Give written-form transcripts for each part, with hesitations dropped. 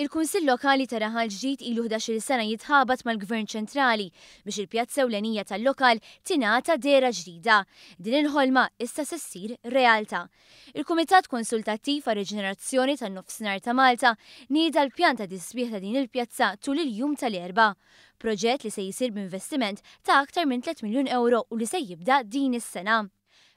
Il-Kunsill Lokali ta' Raħal Ġdid ilu 11-il sena jitħabat mal-Gvern Ċentrali biex il-pjazza ewlenija tal-lokal tingħata dera ġdida. Din il-ħolma issa se ssir realtà. Il-Kumitat Konsultattiv għar Reġenerazzjoni tan-Nofsinhar ta' Malta nieda l-pjan ta' disbieħ ta' din il-pjazza tul il-jum tal-Erbgħa. Proġett li se jsir b'investiment ta' aktar minn 3 miljun euro u li se jibda din is-sena.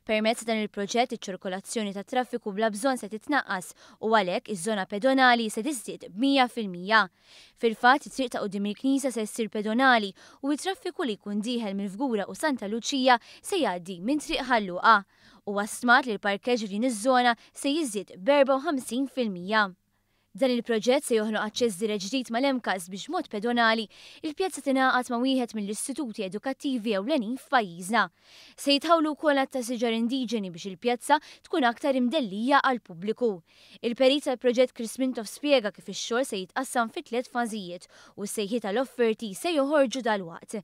Permezz dan il-proġett iċ-ċirkolazzjoni ta' traffiku bla bżonn se titnaqqas u għalhekk iż-żona pedonali se tiżdied b'100%. Fil-fatt it-triq ta' quddiem il-Knisja se ssir pedonali u t-traffiku li jkun dieħel minn Fgura u Santa Luċija se jgħaddi minn triq ħalluqa u stmat li l-parkeġġ din iż-żona se jiżdied b'54%. Dan il-proġett se joħloq aċċess dirett ġdid mal-Emkas biex mod pedonali il-pjazza tingħaqad ma' wieħed mill-istituti edukattivi ewlenin f'pajjiżna. Se jitħawlu wkoll ta' siġar indiġeni biex il-pjazza tkun aktar imdellija għal pubbliku. Il-perit tal-proġett Chris Mintoff spjega kif ix-xogħol se jitqassam fi 3 fażijiet u s-sejħiet tal-offerti se joħorġu dalwaqt.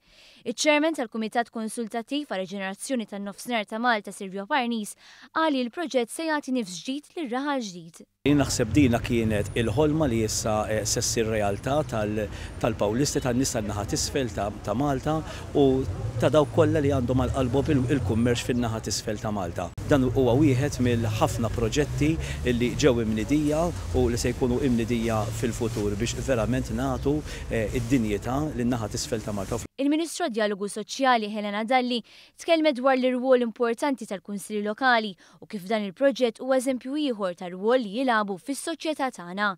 Iċ-Chairman tal-Kumitat Konsultattiv għar Reġenerazzjoni tan-Nofsinhar ta' Malta Silvio Parnis qal li l-proġett se jagħti nifs ġdid lir-Raħal Ġdid. Naħseb dina kienet il-ħolma li issa se ssir realtà tal-Pawlisti tan-nisa naħa t'isfel ta' Malta u ta' dawk kollha li għandhom għal qalbhom il-kummerċ fin-naħa t'isfel ta' Malta. Dan huwa wieħed mill-ħafna proġetti li ġew imnidija u li se jkunu imnidija fil-futur biex verament nagħtu id-dinjità lin-naħa t'isfel ta' Malta. Il-Ministru Dialogu Soċjali Helena Dalli tkellmet dwar l-irwol importanti tal-Kunsilli Lokali u kif dan il-proġett huwa eżempju ieħor tar-rwol li jilagħbu fis-soċjetà tagħna.